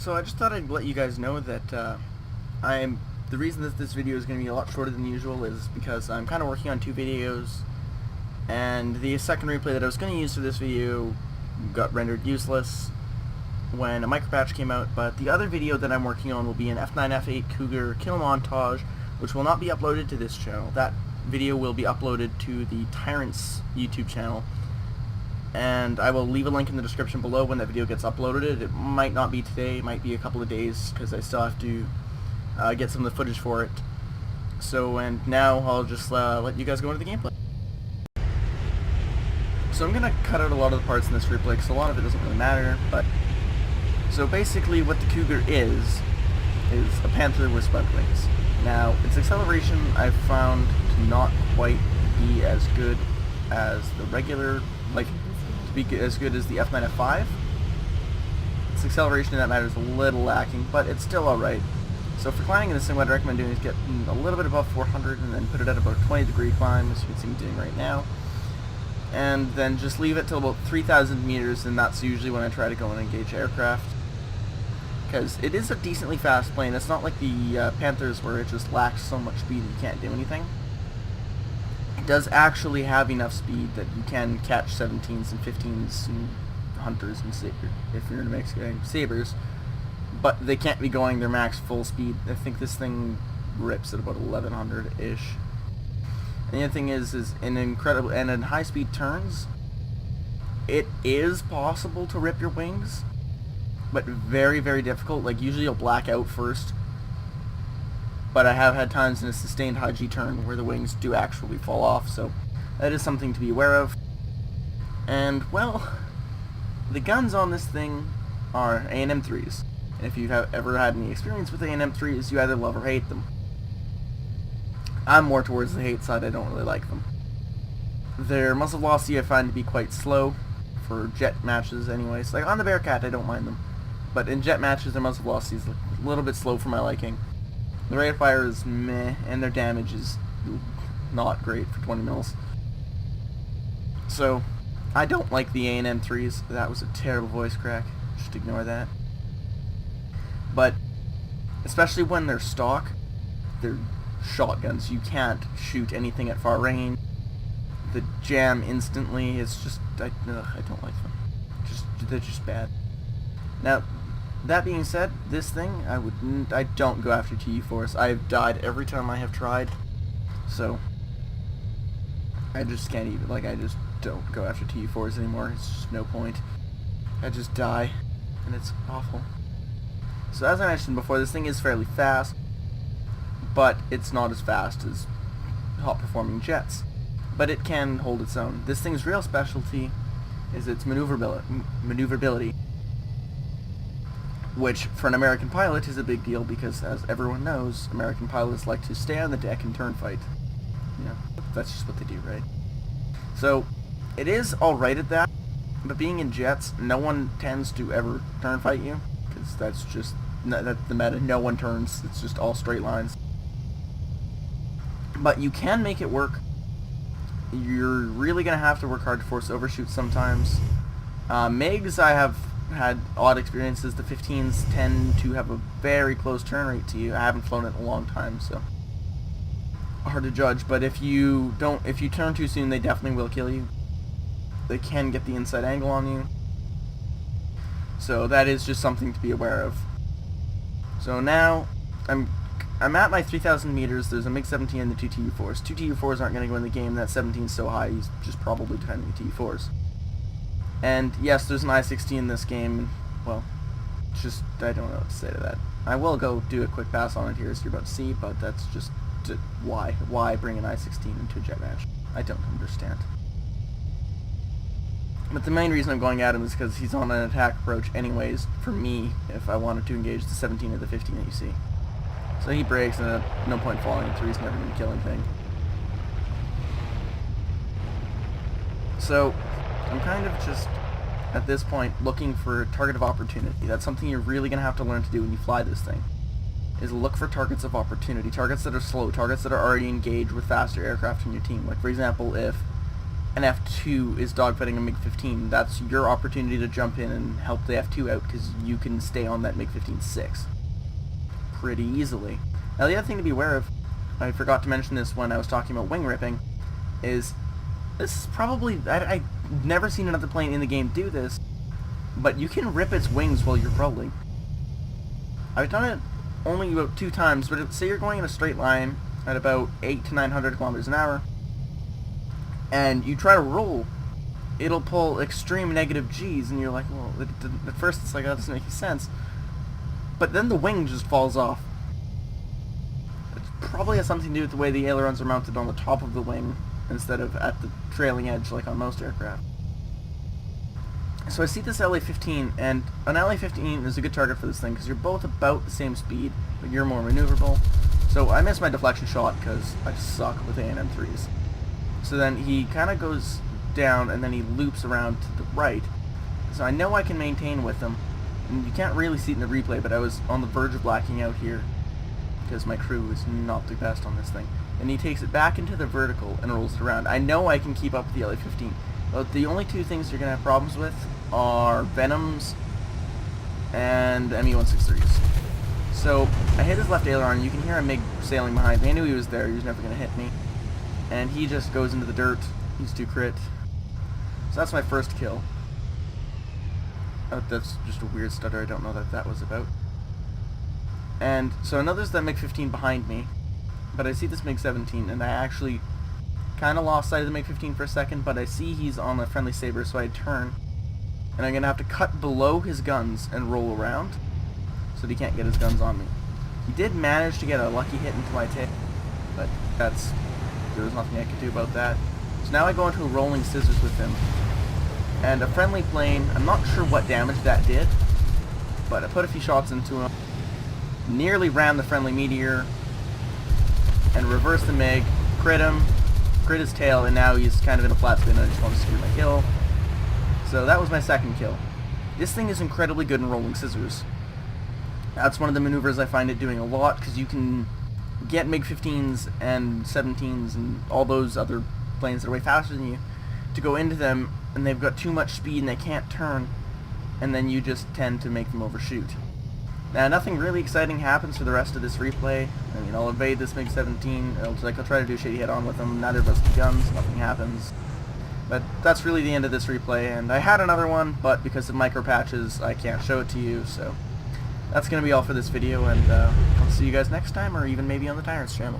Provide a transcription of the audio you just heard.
So I just thought I'd let you guys know that the reason that this video is going to be a lot shorter than usual is because I'm kind of working on two videos, and the second replay that I was going to use for this video got rendered useless when a micropatch came out, but the other video that I'm working on will be an F9F-8 Cougar kill montage, which will not be uploaded to this channel. That video will be uploaded to the Tyrants YouTube channel, and I will leave a link in the description below when that video gets uploaded. It might not be today, it might be a couple of days, because I still have to get some of the footage for it. So, and now I'll just let you guys go into the gameplay. So I'm going to cut out a lot of the parts in this replay, because a lot of it doesn't really matter, but... So basically what the Cougar is a Panther with spread wings. Now, its acceleration I've found to not quite be as good as the regular, like, to be as good as the F9F-5. Its acceleration in that matter is a little lacking, but it's still alright. So for climbing in this thing, what I recommend doing is get a little bit above 400 and then put it at about a 20-degree climb, as you can see me doing right now. And then just leave it till about 3,000 meters, and that's usually when I try to go and engage aircraft. Because it is a decently fast plane. It's not like the Panthers where it just lacks so much speed that you can't do anything. It does actually have enough speed that you can catch 17s and 15s and Hunters and if you're in a mix game, Sabres. But they can't be going their max full speed. I think this thing rips at about 1100-ish. And the other thing is in incredible and in high-speed turns, it is possible to rip your wings, but very, very difficult. Like, usually you'll black out first, but I have had times in a sustained high G turn where the wings do actually fall off, so that is something to be aware of. And, well, the guns on this thing are A&M3s. And if you have ever had any experience with A&M3s, you either love or hate them. I'm more towards the hate side. I don't really like them. Their muzzle velocity I find to be quite slow for jet matches anyways. Like on the Bearcat I don't mind them, but in jet matches their muzzle velocity is a little bit slow for my liking. The rate of fire is meh, and their damage is not great for 20 mils. So I don't like the A&M3s. That was a terrible voice crack. Just ignore that. But especially when they're stock, they're shotguns. You can't shoot anything at far range. The jam instantly. It's just I don't like them. They're just bad. Now, that being said, this thing I don't go after TU4s. I've died every time I have tried. So I just can't even, like, I just don't go after TU4s anymore. It's just no point. I just die, and it's awful. So as I mentioned before, this thing is fairly fast, but it's not as fast as hot-performing jets. But it can hold its own. This thing's real specialty is its maneuverability, which for an American pilot is a big deal because, as everyone knows, American pilots like to stay on the deck and turn fight. You know, that's just what they do, right? So it is alright at that, but being in jets, no one tends to ever turn fight you, because that's just that's the meta. No one turns. It's just all straight lines. But you can make it work. You're really going to have to work hard to force overshoots sometimes. MiGs, I have had odd experiences. The 15s tend to have a very close turn rate to you. I haven't flown it in a long time, so hard to judge. But if you turn too soon, they definitely will kill you. They can get the inside angle on you. So that is just something to be aware of. So now I'm at my 3,000 meters. There's a MiG-17 and the two TU-4s. Two TU-4s aren't going to go in the game. That 17's so high, he's just probably defending the TU-4s. And yes, there's an I-16 in this game. Well, just, I don't know what to say to that. I will go do a quick pass on it here, as you're about to see, but that's just, why? Why bring an I-16 into a jet match? I don't understand. But the main reason I'm going at him is because he's on an attack approach anyways, for me, if I wanted to engage the 17 or the 15 that you see. So he breaks, and no point falling through, he's never going to kill anything. So I'm kind of just, at this point, looking for target of opportunity. That's something you're really going to have to learn to do when you fly this thing, is look for targets of opportunity, targets that are slow, targets that are already engaged with faster aircraft in your team. Like, for example, if an F2 is dogfighting a MiG-15, that's your opportunity to jump in and help the F2 out, because you can stay on that MiG-15-6 pretty easily. Now the other thing to be aware of, I forgot to mention this when I was talking about wing ripping, is this is probably, I've never seen another plane in the game do this, but you can rip its wings while you're rolling. I've done it only about 2 times, but say you're going in a straight line at about 800 to 900 kilometers an hour, and you try to roll, it'll pull extreme negative G's, and you're like, well, at first it's like, that doesn't make any sense. But then the wing just falls off. It probably has something to do with the way the ailerons are mounted on the top of the wing instead of at the trailing edge like on most aircraft. So I see this LA-15, and an LA-15 is a good target for this thing because you're both about the same speed, but you're more maneuverable. So I missed my deflection shot because I suck with A&M3s. So then he kind of goes down and then he loops around to the right. So I know I can maintain with him. And you can't really see it in the replay, but I was on the verge of blacking out here because my crew is not the best on this thing. And he takes it back into the vertical and rolls it around. I know I can keep up with the LA-15. But the only 2 things you're going to have problems with are Venoms and ME-163s. So I hit his left aileron. You can hear a MiG sailing behind me. I knew he was there. He was never going to hit me. And he just goes into the dirt. He's 2 crit. So that's my first kill. Oh, that's just a weird stutter. I don't know that that was about. And so I know there's that MiG-15 behind me, but I see this MiG-17, and I actually kind of lost sight of the MiG-15 for a second, but I see he's on a friendly Sabre, so I turn, and I'm going to have to cut below his guns and roll around so that he can't get his guns on me. He did manage to get a lucky hit into my tail, but there was nothing I could do about that. So now I go into a rolling scissors with him, and a friendly plane, I'm not sure what damage that did, but I put a few shots into him, nearly rammed the friendly Meteor, and reversed the MiG, crit him, crit his tail, and now he's kind of in a flat spin and I just want to secure my kill. So that was my second kill. This thing is incredibly good in rolling scissors. That's one of the maneuvers I find it doing a lot, because you can get MiG-15s and 17s and all those other planes that are way faster than you to go into them, and they've got too much speed and they can't turn, and then you just tend to make them overshoot. Now, nothing really exciting happens for the rest of this replay. I mean, I'll evade this MiG-17, I'll try to do a shady head-on with them, neither of us have guns, nothing happens. But that's really the end of this replay, and I had another one, but because of micro patches, I can't show it to you, so that's going to be all for this video, and I'll see you guys next time, or even maybe on the Tyrants channel.